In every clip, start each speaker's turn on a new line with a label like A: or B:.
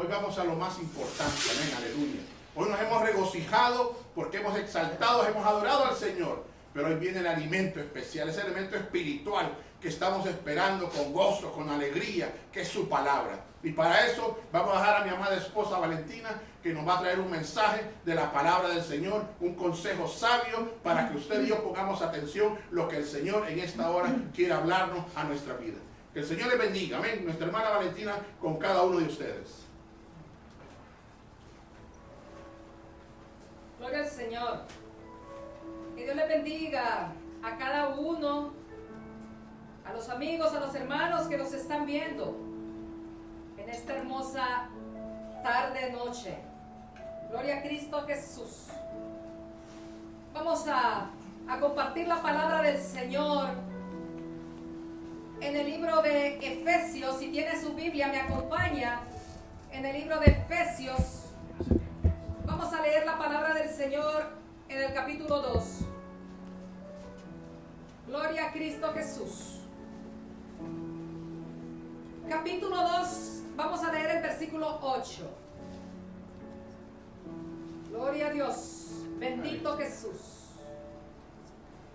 A: hoy vamos a lo más importante, amén, aleluya. Hoy nos hemos regocijado porque hemos exaltado, hemos adorado al Señor. Pero hoy viene el alimento especial, ese alimento espiritual que estamos esperando con gozo, con alegría, que es su palabra. Y para eso vamos a dejar a mi amada esposa Valentina, que nos va a traer un mensaje de la palabra del Señor, un consejo sabio para que usted y yo pongamos atención lo que el Señor en esta hora quiere hablarnos a nuestra vida. Que el Señor le bendiga, amén, nuestra hermana Valentina con cada uno de ustedes.
B: Gloria al Señor. Que Dios le bendiga a cada uno, a los amigos, a los hermanos que nos están viendo en esta hermosa tarde, noche. Gloria a Cristo Jesús. Vamos a compartir la palabra del Señor en el libro de Efesios. Si tiene su Biblia, me acompaña en el libro de Efesios. Vamos a leer la palabra del Señor en el capítulo 2. Gloria a Cristo Jesús. Capítulo 2, vamos a leer el versículo 8. Gloria a Dios. Bendito Jesús.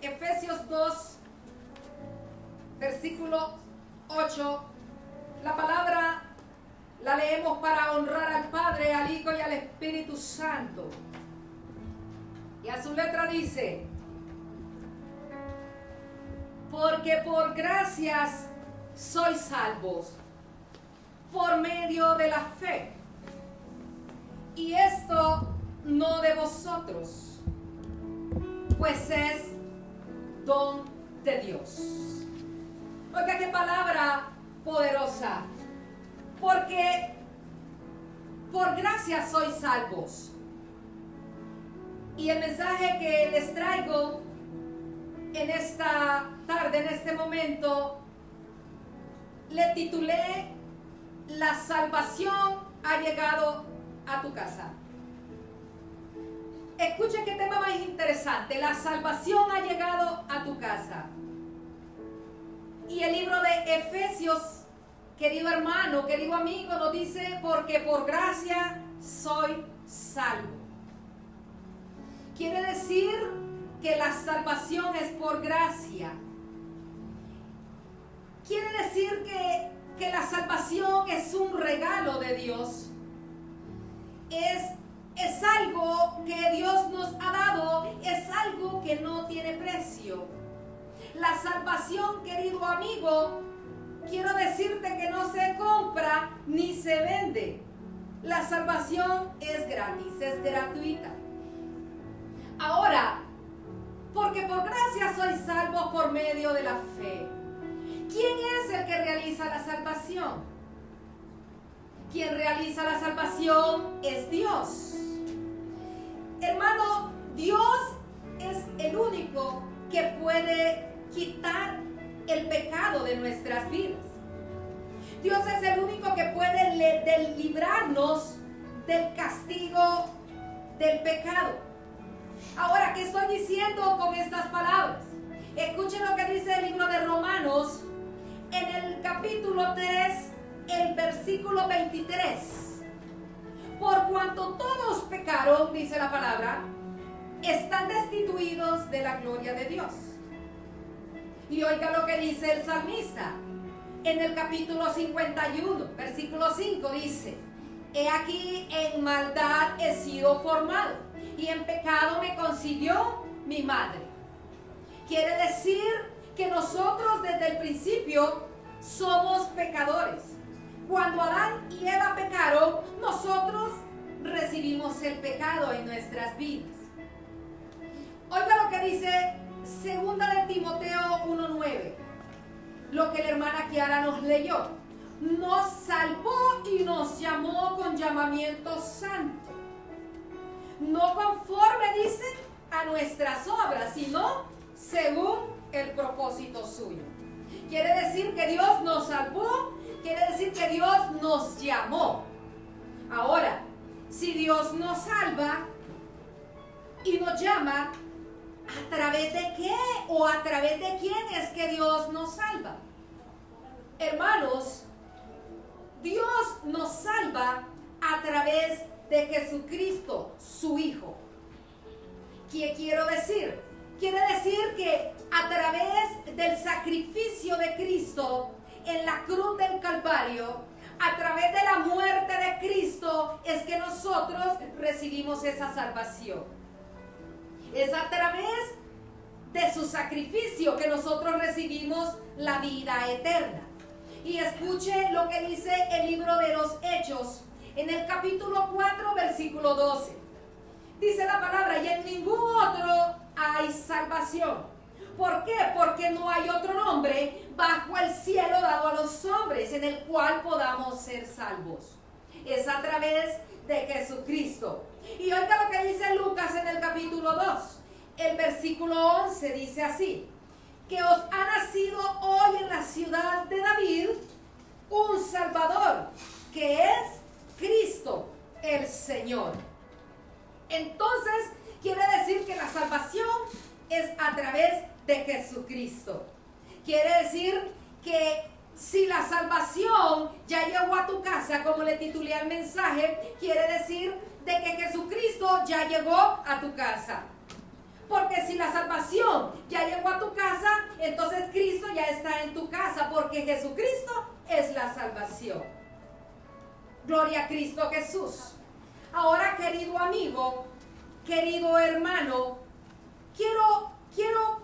B: Efesios 2, versículo 8. La palabra la leemos para honrar al Padre, al Hijo y al Espíritu Santo. Y a su letra dice: porque por gracias sois salvos, por medio de la fe. Y esto no de vosotros, pues es don de Dios. Oiga, qué palabra poderosa. Porque por gracia sois salvos. Y el mensaje que les traigo en esta tarde, en este momento, le titulé: La salvación ha llegado a tu casa. Escuche qué tema más interesante. La salvación ha llegado a tu casa. Y el libro de Efesios, querido hermano, querido amigo, nos dice: porque por gracia soy salvo. Quiere decir que la salvación es por gracia. Quiere decir que la salvación es un regalo de Dios. Es algo que Dios nos ha dado, es algo que no tiene precio. La salvación, querido amigo, quiero decirte que no se compra ni se vende. La salvación es gratis, es gratuita. Ahora, porque por gracia sois salvos por medio de la fe. ¿Quién es el que realiza la salvación? Quien realiza la salvación es Dios. Hermano, Dios es el único que puede quitar el pecado de nuestras vidas. Dios es el único que puede librarnos del castigo del pecado. Ahora, ¿qué estoy diciendo con estas palabras? Escuchen lo que dice el libro de Romanos en el capítulo 3, el versículo 23. Por cuanto todos pecaron, dice la palabra, están destituidos de la gloria de Dios. Y oiga lo que dice el salmista en el capítulo 51, versículo 5, dice: he aquí en maldad he sido formado, y en pecado me concibió mi madre. Quiere decir que nosotros desde el principio somos pecadores. Cuando Adán y Eva pecaron, nosotros recibimos el pecado en nuestras vidas. Oiga lo que dice 2 de Timoteo 1:9, lo que la hermana Kiara nos leyó. Nos salvó y nos llamó con llamamiento santo, no conforme, dice, a nuestras obras, sino según el propósito suyo. Quiere decir que Dios nos salvó, quiere decir que Dios nos llamó. Ahora, si Dios nos salva y nos llama, ¿a través de qué o a través de quién es que Dios nos salva? Hermanos, Dios nos salva a través de Jesucristo, su Hijo. ¿Qué quiero decir? Quiere decir que a través del sacrificio de Cristo en la cruz del Calvario, a través de la muerte de Cristo, es que nosotros recibimos esa salvación. Es a través de su sacrificio que nosotros recibimos la vida eterna. Y escuche lo que dice el libro de los Hechos, en el capítulo 4, versículo 12. Dice la palabra: y en ningún otro hay salvación. ¿Por qué? Porque no hay otro nombre bajo el cielo dado a los hombres en el cual podamos ser salvos. Es a través de Jesucristo. Y oiga lo que dice Lucas en el capítulo 2. El versículo 11 dice así: que os ha nacido hoy en la ciudad de David un Salvador, que es Cristo el Señor. Entonces, quiere decir que la salvación es a través de Jesucristo. Quiere decir que si la salvación ya llegó a tu casa, como le titulé al mensaje, quiere decir de que Jesucristo ya llegó a tu casa. Porque si la salvación ya llegó a tu casa, entonces Cristo ya está en tu casa, porque Jesucristo es la salvación. Gloria a Cristo Jesús. Ahora, querido amigo, querido hermano, quiero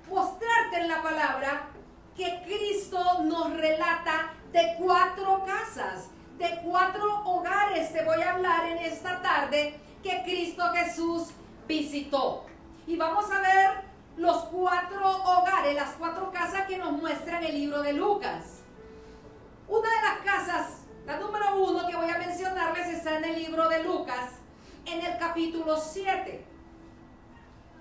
B: mostrarte en la palabra que Cristo nos relata de 4 casas, de 4 hogares. Te voy a hablar en esta tarde que Cristo Jesús visitó. Y vamos a ver los 4 hogares, las 4 casas que nos muestra en el libro de Lucas. Una de las casas, la número 1 que voy a mencionarles, está en el libro de Lucas, en el capítulo 7.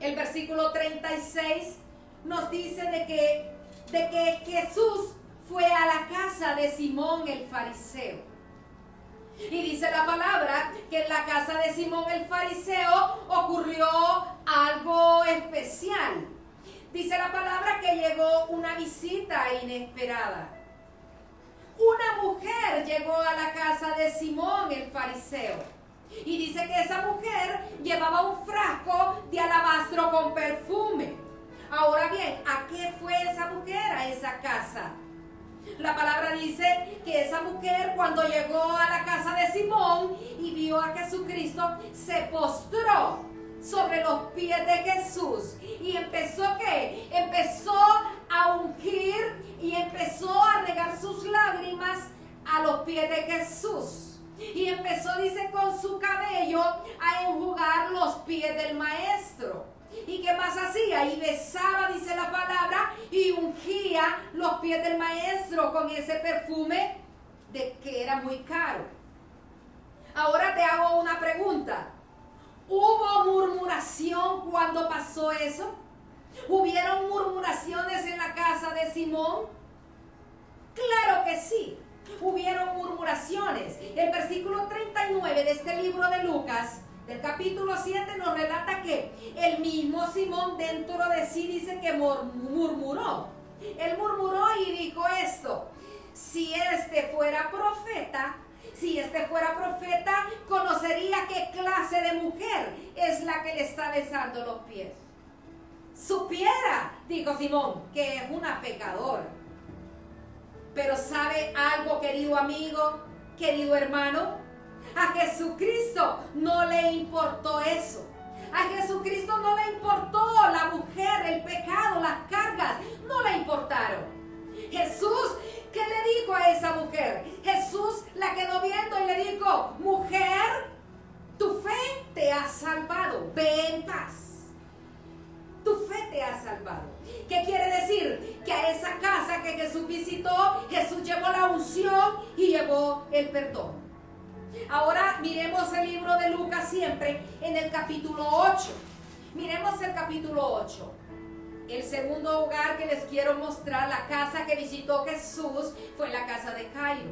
B: El versículo 36 nos dice de que Jesús fue a la casa de Simón el fariseo. Y dice la palabra que en la casa de Simón el fariseo ocurrió algo especial. Dice la palabra que llegó una visita inesperada. Una mujer llegó a la casa de Simón el fariseo. Y dice que esa mujer llevaba un frasco de alabastro con perfume. Ahora bien, ¿a qué fue esa mujer a esa casa? La palabra dice que esa mujer, cuando llegó a la casa de Simón y vio a Jesucristo, se postró sobre los pies de Jesús. ¿Y empezó qué? Empezó a ungir y empezó a regar sus lágrimas a los pies de Jesús. Y empezó, dice, con su cabello a enjugar los pies del maestro. ¿Y qué más hacía? Y besaba, dice la palabra, y ungía los pies del maestro con ese perfume de que era muy caro. Ahora te hago una pregunta. ¿Hubo murmuración cuando pasó eso? ¿Hubieron murmuraciones en la casa de Simón? Claro que sí. Hubieron murmuraciones. El versículo 39 de este libro de Lucas, del capítulo 7, nos relata que el mismo Simón dentro de sí dice que murmuró. Él murmuró y dijo esto: si este fuera profeta, conocería qué clase de mujer es la que le está besando los pies. Supiera, dijo Simón, que es una pecadora. Pero ¿sabe algo, querido amigo, querido hermano? A Jesucristo no le importó eso. A Jesucristo no le importó la mujer, el pecado, las cargas, no le importaron. Jesús, ¿qué le dijo a esa mujer? Jesús la quedó viendo y le dijo: mujer, tu fe te ha salvado, ve en paz. Tu fe te ha salvado. ¿Qué quiere decir? Que a esa casa que Jesús visitó, Jesús llevó la unción y llevó el perdón. Ahora miremos el libro de Lucas siempre en el capítulo 8. Miremos el capítulo 8. El segundo hogar que les quiero mostrar, la casa que visitó Jesús, fue la casa de Jairo.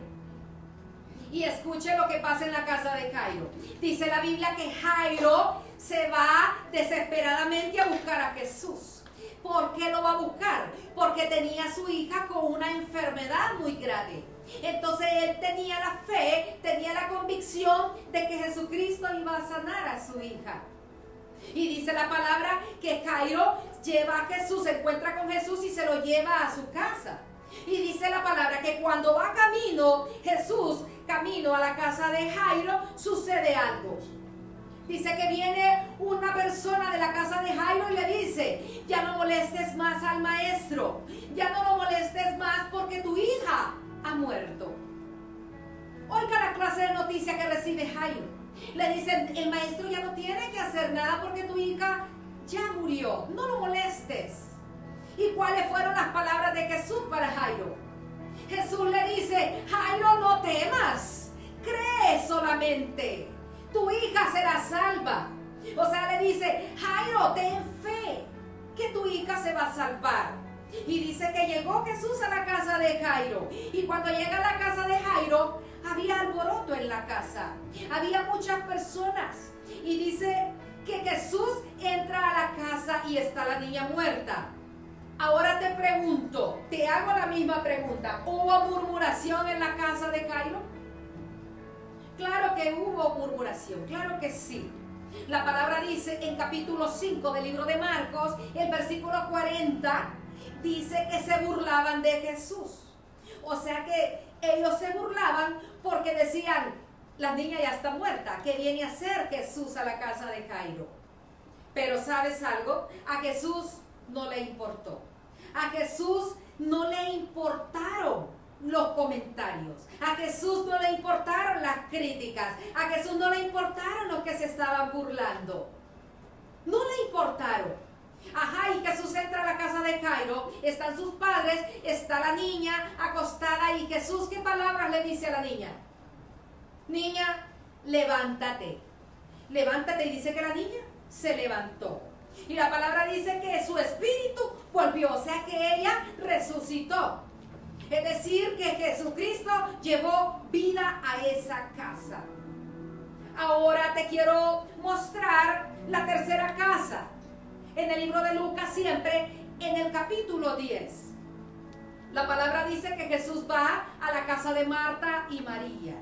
B: Y escuche lo que pasa en la casa de Jairo. Dice la Biblia que Jairo se va desesperadamente a buscar a Jesús. ¿Por qué lo va a buscar? Porque tenía a su hija con una enfermedad muy grave. Entonces él tenía la fe, tenía la convicción de que Jesucristo iba a sanar a su hija. Y dice la palabra que Jairo lleva a Jesús, se encuentra con Jesús y se lo lleva a su casa. Y dice la palabra que cuando va Jesús camino a la casa de Jairo, sucede algo. Dice que viene una persona de la casa de Jairo y le dice: ya no molestes más al maestro, ya no lo molestes más porque tu hija ha muerto. Oiga la clase de noticia que recibe Jairo. Le dicen: el maestro ya no tiene que hacer nada porque tu hija ya murió, no lo molestes. ¿Y cuáles fueron las palabras de Jesús para Jairo? Jesús le dice: Jairo, no temas, cree solamente, tu hija será salva. O sea, le dice: Jairo, ten fe, que tu hija se va a salvar. Y dice que llegó Jesús a la casa de Jairo. Y cuando llega a la casa de Jairo, había alboroto en la casa, había muchas personas. Y dice que Jesús entra a la casa y está la niña muerta. Ahora te pregunto, te hago la misma pregunta: ¿hubo murmuración en la casa de Jairo? Claro que hubo murmuración, claro que sí. La palabra dice en capítulo 5 del libro de Marcos, el versículo 40, dice que se burlaban de Jesús. O sea que ellos se burlaban porque decían: la niña ya está muerta, ¿qué viene a hacer Jesús a la casa de Jairo? Pero ¿sabes algo? A Jesús no le importó. A Jesús no le importaron los comentarios. A Jesús no le importaron las críticas. A Jesús no le importaron los que se estaban burlando. No le importaron. Ajá, y Jesús entra a la casa de Jairo, están sus padres, está la niña acostada y Jesús, ¿qué palabras le dice a la niña? Niña, levántate. Levántate, y dice que la niña se levantó. Y la palabra dice que su espíritu volvió, o sea que ella resucitó. Es decir, que Jesucristo llevó vida a esa casa. Ahora te quiero mostrar la tercera casa. En el libro de Lucas, siempre en el capítulo 10. La palabra dice que Jesús va a la casa de Marta y María.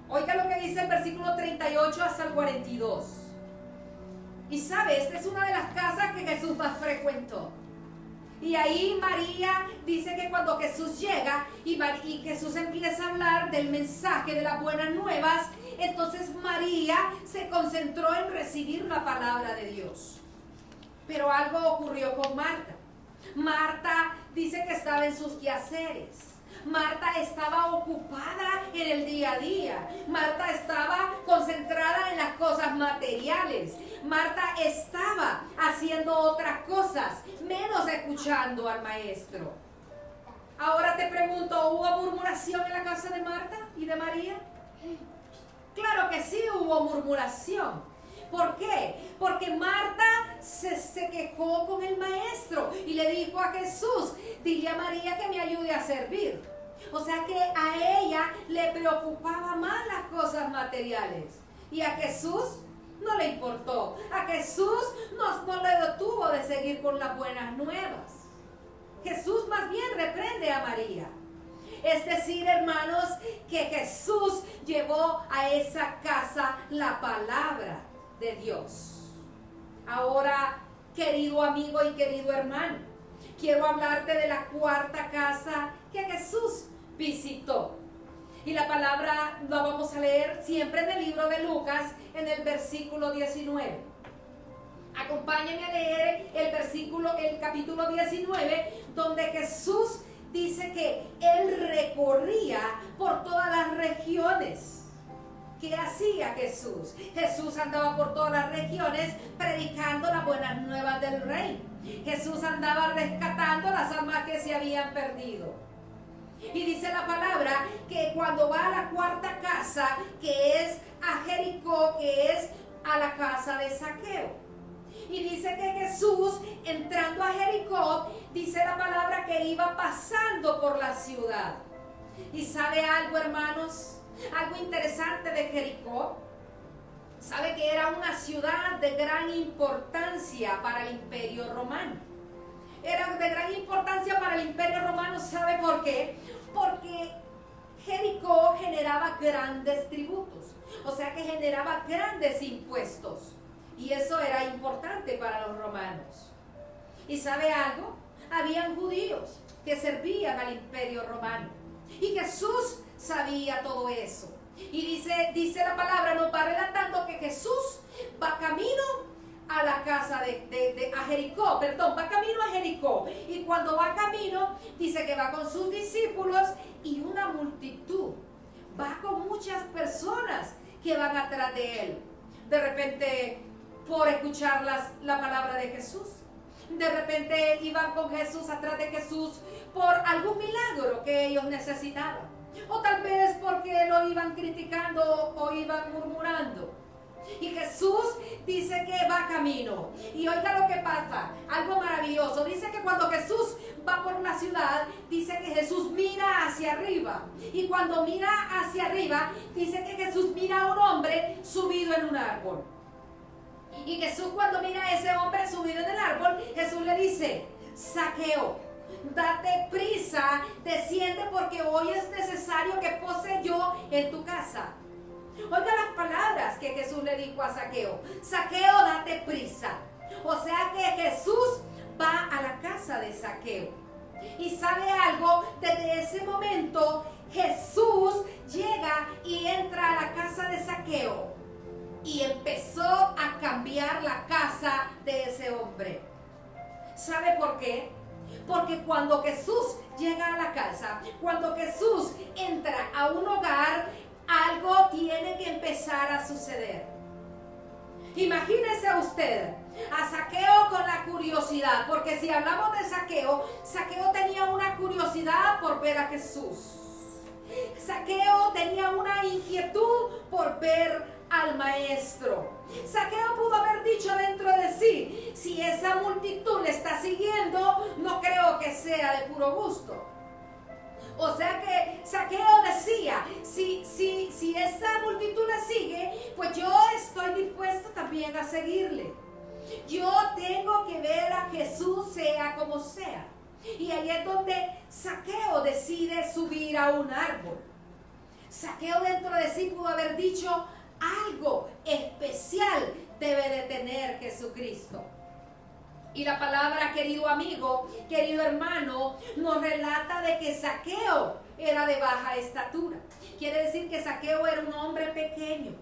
B: Oiga lo que dice el versículo 38 hasta el 42. Y sabe, esta es una de las casas que Jesús más frecuentó. Y ahí María dice que cuando Jesús llega y Jesús empieza a hablar del mensaje de las buenas nuevas, entonces María se concentró en recibir la palabra de Dios. Pero algo ocurrió con Marta. Marta dice que estaba en sus quehaceres. Marta estaba ocupada en el día a día. Marta estaba concentrada en las cosas materiales. Marta estaba haciendo otras cosas, menos escuchando al maestro. Ahora te pregunto, ¿hubo murmuración en la casa de Marta y de María? Claro que sí hubo murmuración. ¿Por qué? Porque Marta se quejó con el maestro y le dijo a Jesús: dile a María que me ayude a servir. O sea que a ella le preocupaba más las cosas materiales. Y a Jesús no le importó. A Jesús no le detuvo de seguir con las buenas nuevas. Jesús más bien reprende a María. Es decir, hermanos, que Jesús llevó a esa casa la palabra de Dios. Ahora, querido amigo y querido hermano, quiero hablarte de la cuarta casa que Jesús visitó. Y la palabra la vamos a leer siempre en el libro de Lucas, en el versículo 19. Acompáñenme a leer el capítulo 19, donde Jesús dice que Él recorría por todas las regiones. ¿Qué hacía Jesús? Jesús andaba por todas las regiones predicando las buenas nuevas del reino. Jesús andaba rescatando las almas que se habían perdido. Y dice la palabra que cuando va a la cuarta casa, que es a Jericó, que es a la casa de Zaqueo. Y dice que Jesús, entrando a Jericó, dice la palabra que iba pasando por la ciudad. ¿Y sabe algo, hermanos? Algo interesante de Jericó. Sabe que era una ciudad de gran importancia para el Imperio Romano. Era de gran importancia para el Imperio Romano, ¿sabe por qué? Porque Jericó generaba grandes tributos, o sea que generaba grandes impuestos. Y eso era importante para los romanos. ¿Y sabe algo? Habían judíos que servían al imperio romano. Y Jesús sabía todo eso. Y dice la palabra, nos va relatando que Jesús va camino a la casa a Jericó, va camino a Jericó. Y cuando va camino, dice que va con sus discípulos y una multitud. Va con muchas personas que van atrás de él. De repente, por escuchar la palabra de Jesús. De repente iban con Jesús, atrás de Jesús, por algún milagro que ellos necesitaban. O tal vez porque lo iban criticando o iban murmurando. Y Jesús dice que va camino. Y oiga lo que pasa, algo maravilloso. Dice que cuando Jesús va por la ciudad, dice que Jesús mira hacia arriba. Y cuando mira hacia arriba, dice que Jesús mira a un hombre subido en un árbol. Y Jesús, cuando mira a ese hombre subido en el árbol, Jesús le dice: Zaqueo, date prisa, desciende, porque hoy es necesario que pose yo en tu casa. Oiga las palabras que Jesús le dijo a Zaqueo: Zaqueo, date prisa. O sea que Jesús va a la casa de Zaqueo. Y sabe algo, desde ese momento Jesús llega y entra a la casa de Zaqueo. Y empezó a cambiar la casa de ese hombre. ¿Sabe por qué? Porque cuando Jesús llega a la casa, cuando Jesús entra a un hogar, algo tiene que empezar a suceder. Imagínese usted a Zaqueo con la curiosidad, porque si hablamos de Zaqueo, Zaqueo tenía una curiosidad por ver a Jesús. Zaqueo tenía una inquietud por ver al maestro. Zaqueo pudo haber dicho dentro de sí: si esa multitud le está siguiendo, no creo que sea de puro gusto. O sea que Zaqueo decía: si esa multitud le sigue, pues yo estoy dispuesto también a seguirle. Yo tengo que ver a Jesús sea como sea. Y ahí es donde Zaqueo decide subir a un árbol. Zaqueo dentro de sí pudo haber dicho: algo especial debe de tener Jesucristo. Y la palabra, querido amigo, querido hermano, nos relata de que Zaqueo era de baja estatura. Quiere decir que Zaqueo era un hombre pequeño.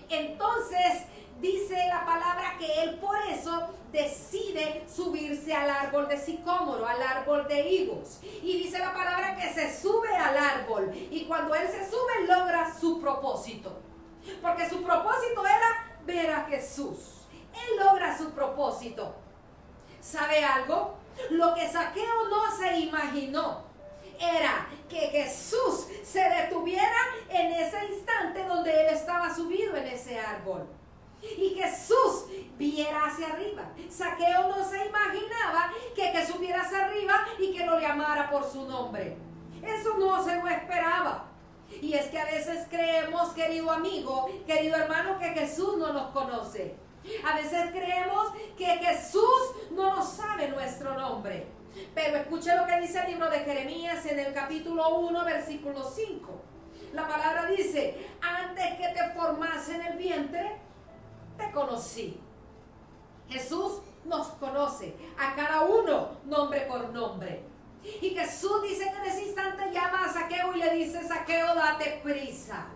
B: Entonces dice la palabra que él por eso decide subirse al árbol de sicómoro, al árbol de higos. Y dice la palabra que se sube al árbol. Y cuando él se sube, logra su propósito. Porque su propósito era ver a Jesús. Él logra su propósito. ¿Sabe algo? Lo que Zaqueo no se imaginó era que Jesús se detuviera en ese instante donde él estaba subido en ese árbol. Y Jesús viera hacia arriba. Zaqueo no se imaginaba que Jesús viera hacia arriba y que lo llamara por su nombre. Eso no se lo esperaba. Y es que a veces creemos, querido amigo, querido hermano, que Jesús no nos conoce. A veces creemos que Jesús no nos sabe nuestro nombre. Pero escuche lo que dice el libro de Jeremías en el capítulo 1, versículo 5. La palabra dice: antes que te formase en el vientre, te conocí. Jesús nos conoce a cada uno, nombre por nombre. Y Jesús dice que en ese instante llama a Zaqueo y le dice: Zaqueo, date prisa.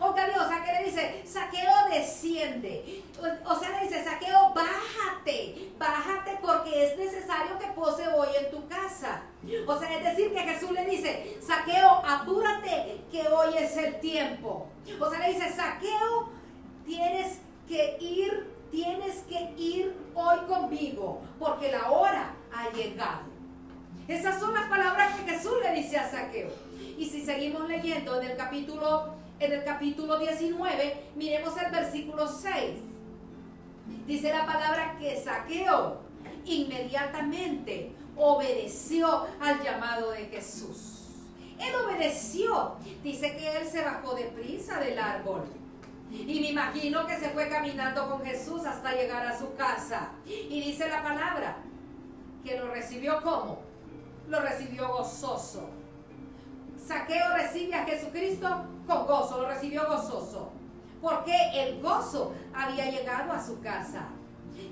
B: Oiga Dios, ¿a qué le dice? Zaqueo, desciende. O sea, le dice: Zaqueo, bájate porque es necesario que pose hoy en tu casa. O sea, es decir, que Jesús le dice: Zaqueo, apúrate que hoy es el tiempo. O sea, le dice: Zaqueo, tienes que ir hoy conmigo porque la hora ha llegado. Esas son las palabras que Jesús le dice a Zaqueo. Y si seguimos leyendo en el capítulo 19, miremos el versículo 6. Dice la palabra que Zaqueo inmediatamente obedeció al llamado de Jesús. Él obedeció. Dice que él se bajó deprisa del árbol. Y me imagino que se fue caminando con Jesús hasta llegar a su casa. Y dice la palabra que lo recibió ¿cómo? Lo recibió gozoso. Zaqueo recibe a Jesucristo con gozo, lo recibió gozoso, porque el gozo había llegado a su casa.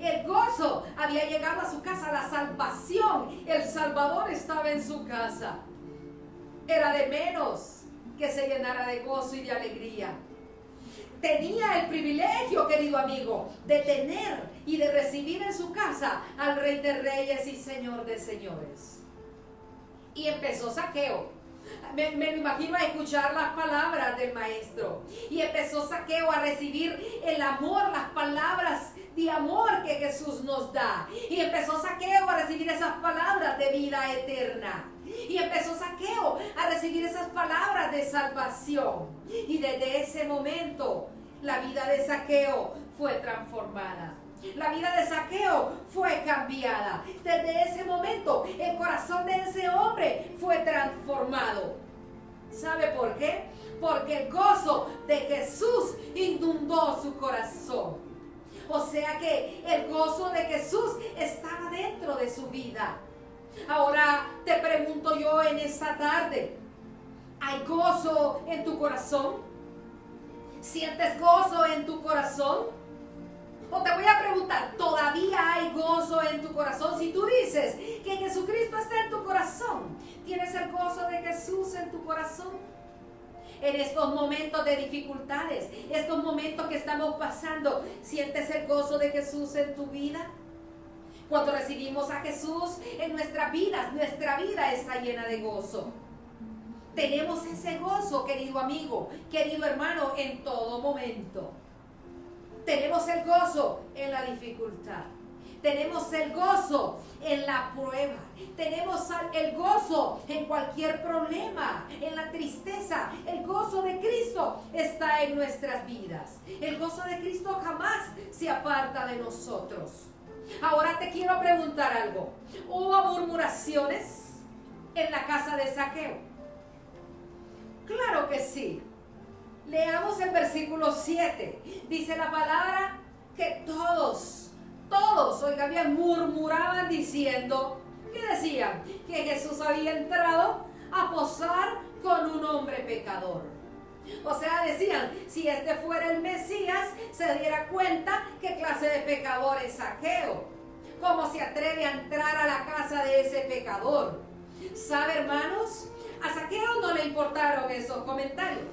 B: El gozo había llegado a su casa, la salvación, el Salvador estaba en su casa. Era de menos que se llenara de gozo y de alegría. Tenía el privilegio, querido amigo, de tener y de recibir en su casa al Rey de Reyes y Señor de Señores. Y empezó Zaqueo. Me lo imagino a escuchar las palabras del maestro. Y empezó Zaqueo a recibir el amor, las palabras de amor que Jesús nos da. Y empezó Zaqueo a recibir esas palabras de vida eterna. Y empezó Zaqueo a recibir esas palabras de salvación. Y desde ese momento la vida de Zaqueo fue transformada. La vida de Zaqueo fue cambiada. Desde ese momento el corazón de ese hombre fue transformado. ¿Sabe por qué? Porque el gozo de Jesús inundó su corazón. O sea que el gozo de Jesús estaba dentro de su vida. Ahora te pregunto yo en esta tarde, ¿hay gozo en tu corazón? ¿Sientes gozo en tu corazón? O te voy a preguntar, ¿todavía hay gozo en tu corazón? Si tú dices que Jesucristo está en tu corazón, ¿tienes el gozo de Jesús en tu corazón? En estos momentos de dificultades, estos momentos que estamos pasando, ¿sientes el gozo de Jesús en tu vida? Cuando recibimos a Jesús en nuestra vida está llena de gozo. Tenemos ese gozo, querido amigo, querido hermano, en todo momento. Tenemos el gozo en la dificultad. Tenemos el gozo en la prueba. Tenemos el gozo en cualquier problema, en la tristeza. El gozo de Cristo está en nuestras vidas. El gozo de Cristo jamás se aparta de nosotros. Ahora te quiero preguntar algo. ¿Hubo murmuraciones en la casa de Zaqueo? Claro que sí. Leamos el versículo 7. Dice la palabra que todos, oiga bien, murmuraban diciendo, ¿qué decían? Que Jesús había entrado a posar con un hombre pecador. O sea, decían, si este fuera el Mesías, se diera cuenta qué clase de pecador es Zaqueo. ¿Cómo se atreve a entrar a la casa de ese pecador? ¿Sabe, hermanos? A Zaqueo no le importaron esos comentarios,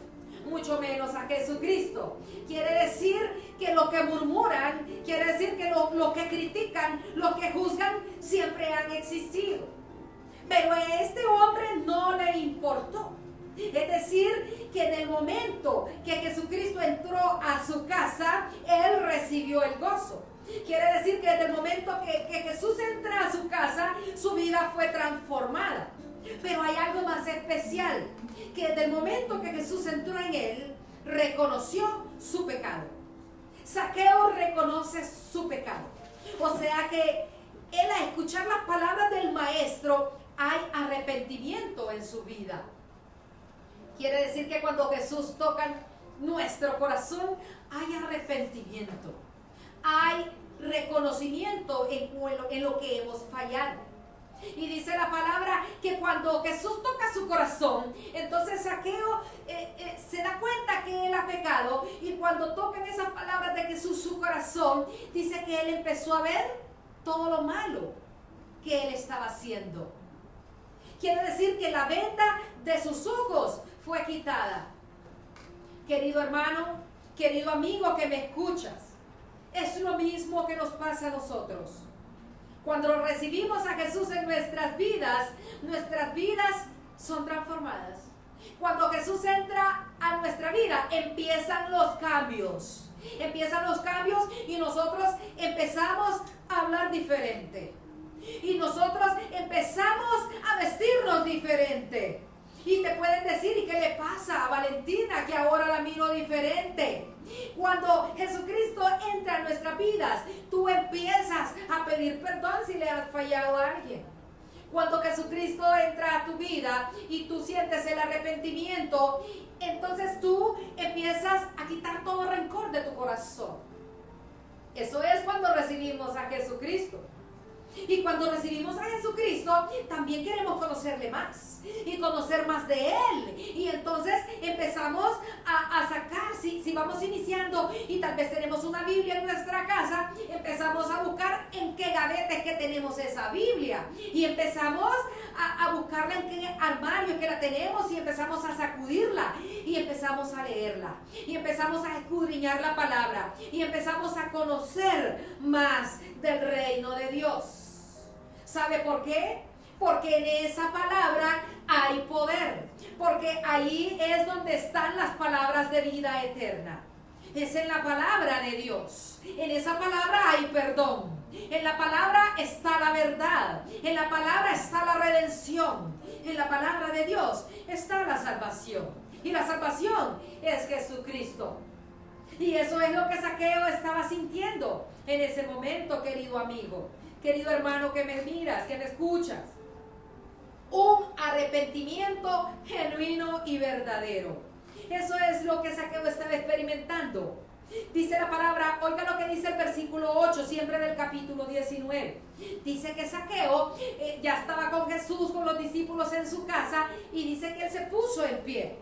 B: mucho menos a Jesucristo. Quiere decir que lo que murmuran, quiere decir que lo que critican, lo que juzgan, siempre han existido. Pero a este hombre no le importó. Es decir, que en el momento que Jesucristo entró a su casa, él recibió el gozo. Quiere decir que desde el momento que Jesús entra a su casa, su vida fue transformada. Pero hay algo más especial, que desde el momento que Jesús entró en él, reconoció su pecado. Zaqueo reconoce su pecado. O sea que él, al escuchar las palabras del maestro, hay arrepentimiento en su vida. Quiere decir que cuando Jesús toca nuestro corazón, hay arrepentimiento. Hay reconocimiento en lo que hemos fallado. Y dice la palabra que cuando Jesús toca su corazón, entonces Zaqueo se da cuenta que él ha pecado. Y cuando tocan esas palabras de Jesús su corazón, dice que él empezó a ver todo lo malo que él estaba haciendo. Quiere decir que la venda de sus ojos fue quitada. Querido hermano, querido amigo que me escuchas, es lo mismo que nos pasa a nosotros. Cuando recibimos a Jesús en nuestras vidas son transformadas. Cuando Jesús entra a nuestra vida, empiezan los cambios. Empiezan los cambios y nosotros empezamos a hablar diferente. Y nosotros empezamos a vestirnos diferente. Y te pueden decir, ¿y qué le pasa a Valentina que ahora la miro diferente? Cuando Jesucristo entra en nuestras vidas, tú empiezas a pedir perdón si le has fallado a alguien. Cuando Jesucristo entra a tu vida y tú sientes el arrepentimiento, entonces tú empiezas a quitar todo rencor de tu corazón. Eso es cuando recibimos a Jesucristo. Y cuando recibimos a Jesucristo, también queremos conocerle más y conocer más de Él. Y entonces empezamos a sacar, si vamos iniciando y tal vez tenemos una Biblia en nuestra casa, empezamos a buscar en qué gaveta es que tenemos esa Biblia. Y empezamos a buscarla en qué armario que la tenemos y empezamos a sacudirla y empezamos a leerla. Y empezamos a escudriñar la palabra y empezamos a conocer más del reino de Dios. ¿Sabe por qué? Porque en esa palabra hay poder. Porque ahí es donde están las palabras de vida eterna. Es en la palabra de Dios. En esa palabra hay perdón. En la palabra está la verdad. En la palabra está la redención. En la palabra de Dios está la salvación. Y la salvación es Jesucristo. Y eso es lo que Zaqueo estaba sintiendo en ese momento, querido amigo. Querido hermano que me miras, que me escuchas, un arrepentimiento genuino y verdadero. Eso es lo que Zaqueo estaba experimentando. Dice la palabra, oiga lo que dice el versículo 8, siempre del capítulo 19. Dice que Zaqueo ya estaba con Jesús, con los discípulos en su casa, y dice que él se puso en pie.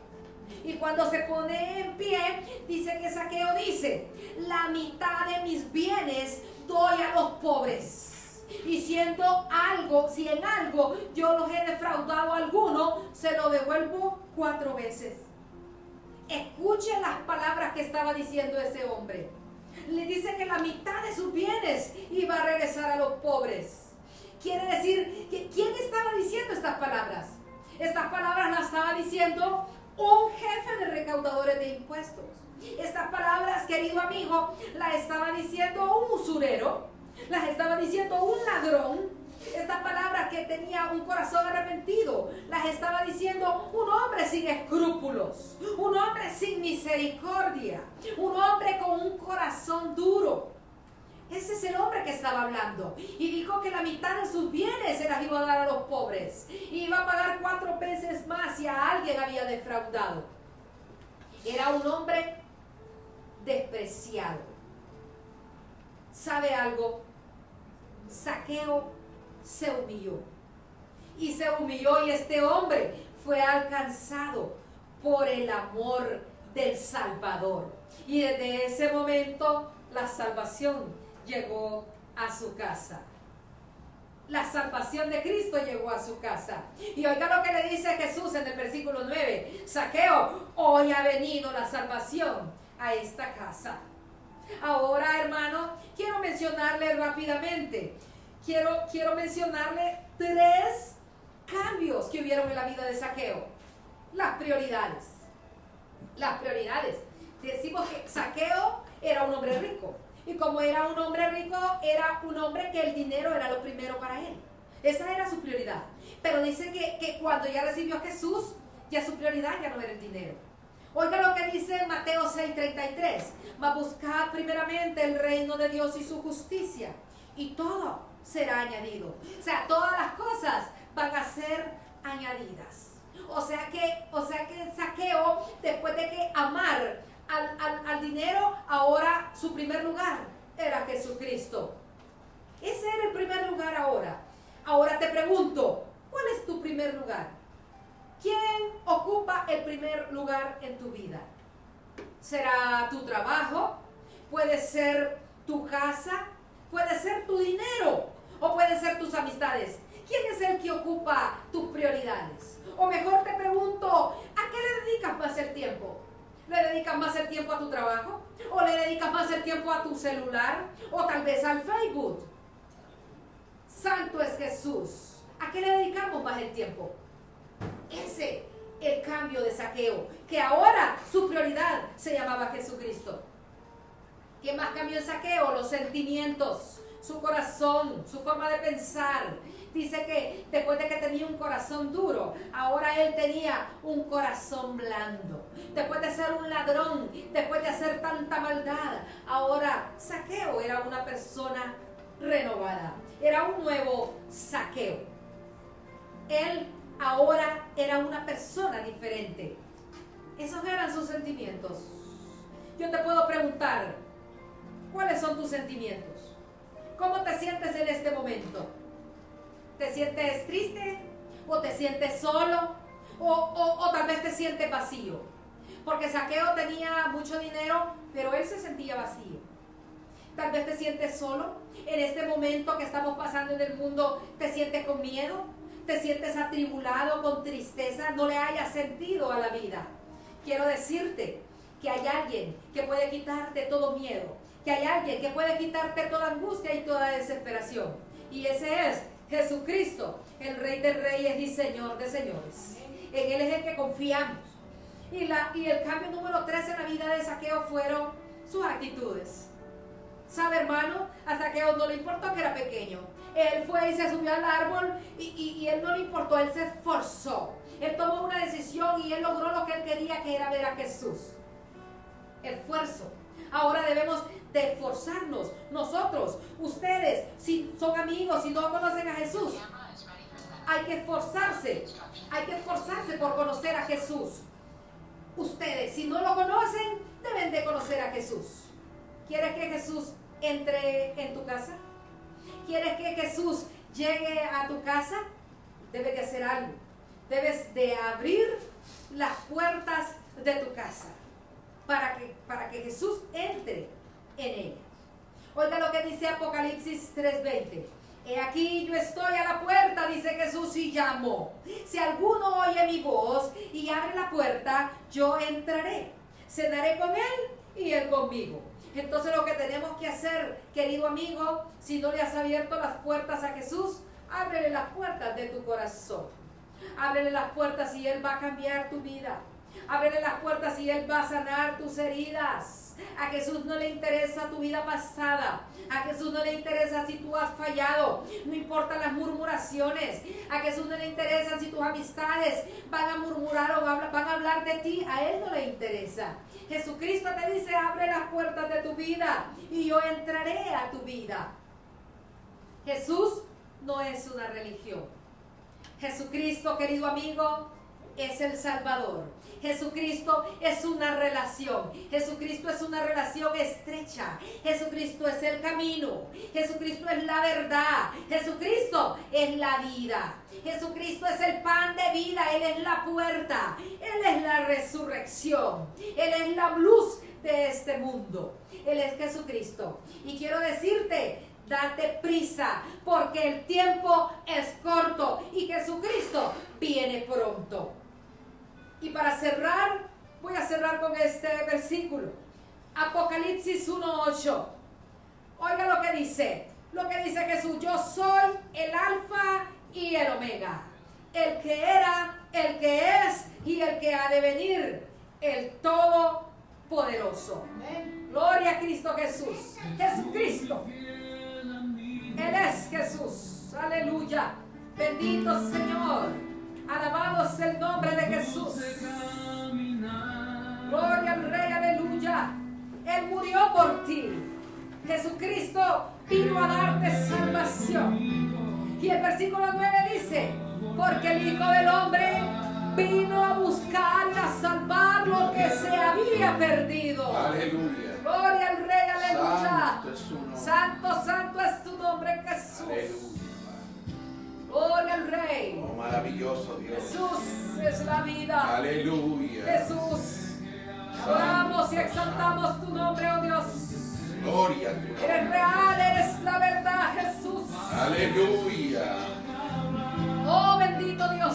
B: Y cuando se pone en pie, dice que Zaqueo dice, la mitad de mis bienes doy a los pobres. Y si en algo yo los he defraudado a alguno, se lo devuelvo 4 veces. Escuche las palabras que estaba diciendo ese hombre. Le dice que la mitad de sus bienes iba a regresar a los pobres. Quiere decir, que ¿quién estaba diciendo estas palabras? Estas palabras las estaba diciendo un jefe de recaudadores de impuestos. Estas palabras, querido amigo, las estaba diciendo un usurero. Las estaba diciendo un ladrón. Estas palabras que tenía un corazón arrepentido, las estaba diciendo un hombre sin escrúpulos, un hombre sin misericordia, un hombre con un corazón duro. Ese es el hombre que estaba hablando. Y dijo que la mitad de sus bienes se las iba a dar a los pobres. Y iba a pagar 4 veces más si a alguien había defraudado. Era un hombre despreciado. ¿Sabe algo? Zaqueo se humilló. Y se humilló, y este hombre fue alcanzado por el amor del Salvador. Y desde ese momento la salvación llegó a su casa. La salvación de Cristo llegó a su casa. Y oiga lo que le dice Jesús en el versículo 9. Zaqueo, hoy ha venido la salvación a esta casa. Ahora, hermano, quiero mencionarle rápidamente. Quiero mencionarle 3 cambios que hubieron en la vida de Zaqueo. Las prioridades. Las prioridades. Decimos que Zaqueo era un hombre rico. Y como era un hombre rico, era un hombre que el dinero era lo primero para él. Esa era su prioridad. Pero dice que cuando ya recibió a Jesús, ya su prioridad ya no era el dinero. Oiga lo que dice Mateo 6:33. Mas buscad primeramente el reino de Dios y su justicia, y todo será añadido. O sea, todas las cosas van a ser añadidas. O sea que Zaqueo, después de que amar al dinero, ahora su primer lugar era Jesucristo. Ese era el primer lugar ahora. Ahora te pregunto, ¿cuál es tu primer lugar? ¿Quién ocupa el primer lugar en tu vida? ¿Será tu trabajo? ¿Puede ser tu casa? ¿Puede ser tu dinero? ¿O puede ser tus amistades? ¿Quién es el que ocupa tus prioridades? O mejor te pregunto, ¿a qué le dedicas más el tiempo? ¿Le dedicas más el tiempo a tu trabajo? ¿O le dedicas más el tiempo a tu celular? ¿O tal vez al Facebook? Santo es Jesús. ¿A qué le dedicamos más el tiempo? Ese el cambio de Zaqueo, que ahora su prioridad se llamaba Jesucristo. ¿Qué más cambió en Zaqueo? Los sentimientos, su corazón, su forma de pensar. Dice que después de que tenía un corazón duro, ahora él tenía un corazón blando. Después de ser un ladrón, después de hacer tanta maldad, ahora Zaqueo era una persona renovada. Era un nuevo Zaqueo. Él ahora era una persona diferente. Esos eran sus sentimientos. Yo te puedo preguntar, ¿cuáles son tus sentimientos? ¿Cómo te sientes en este momento? ¿Te sientes triste? ¿O te sientes solo? ¿O tal vez te sientes vacío? Porque Zaqueo tenía mucho dinero, pero él se sentía vacío. Tal vez te sientes solo. En este momento que estamos pasando en el mundo, ¿te sientes con miedo? ¿Te sientes atribulado, con tristeza? ¿No le hayas sentido a la vida? Quiero decirte que hay alguien que puede quitarte todo miedo, que hay alguien que puede quitarte toda angustia y toda desesperación. Y ese es Jesucristo, el Rey de Reyes y Señor de Señores. En Él es el que confiamos. Y el cambio número 3 en la vida de Zaqueo fueron sus actitudes. ¿Sabe, hermano? A Zaqueo no le importó que era pequeño. Él fue y se subió al árbol y él no le importó, él se esforzó. Él tomó una decisión y él logró lo que él quería, que era ver a Jesús. Esfuerzo. Ahora debemos de esforzarnos. Nosotros, ustedes, si son amigos, si no conocen a Jesús, hay que esforzarse. Hay que esforzarse por conocer a Jesús. Ustedes, si no lo conocen, deben de conocer a Jesús. ¿Quieres que Jesús entre en tu casa? ¿Quieres que Jesús llegue a tu casa? Debes de hacer algo. Debes de abrir las puertas de tu casa para que Jesús entre en ella. Oiga lo que dice Apocalipsis 3:20. He aquí yo estoy a la puerta, dice Jesús, y llamo. Si alguno oye mi voz y abre la puerta, yo entraré. Cenaré con él y él conmigo. Entonces lo que tenemos que hacer, querido amigo, si no le has abierto las puertas a Jesús, ábrele las puertas de tu corazón. Ábrele las puertas y Él va a cambiar tu vida. Ábrele las puertas y Él va a sanar tus heridas. A Jesús no le interesa tu vida pasada. A Jesús no le interesa si tú has fallado. No importan las murmuraciones. A Jesús no le interesa si tus amistades van a murmurar o van a hablar de ti. A Él no le interesa. Jesucristo te dice, abre las puertas de tu vida y yo entraré a tu vida. Jesús no es una religión. Jesucristo, querido amigo, es el Salvador. Jesucristo es una relación. Jesucristo es una relación estrecha. Jesucristo es el camino. Jesucristo es la verdad. Jesucristo es la vida. Jesucristo es el pan de vida. Él es la puerta. Él es la resurrección. Él es la luz de este mundo. Él es Jesucristo. Y quiero decirte, date prisa, porque el tiempo es corto y Jesucristo viene pronto. Y para cerrar, voy a cerrar con este versículo. Apocalipsis 1:8. Oiga lo que dice. Lo que dice Jesús. Yo soy el alfa y el omega. El que era, el que es y el que ha de venir. El todopoderoso. Gloria a Cristo Jesús. Jesucristo. Él es Jesús. Aleluya. Bendito Señor. Alabado es el nombre de Jesús. Gloria al Rey, aleluya. Él murió por ti. Jesucristo vino a darte salvación. Y el versículo 9 dice, porque el Hijo del Hombre vino a buscar y a salvar lo que se había perdido.
A: Aleluya.
B: Gloria al Rey, aleluya.
A: Santo es su nombre.
B: Santo, santo es tu nombre, Jesús.
A: Aleluya.
B: Gloria al Rey.
A: Oh, maravilloso Dios.
B: Jesús es la vida.
A: Aleluya.
B: Jesús. Adoramos y exaltamos tu nombre, oh Dios.
A: Gloria a tu nombre.
B: Eres real, eres la verdad, Jesús.
A: Aleluya.
B: Oh, bendito Dios.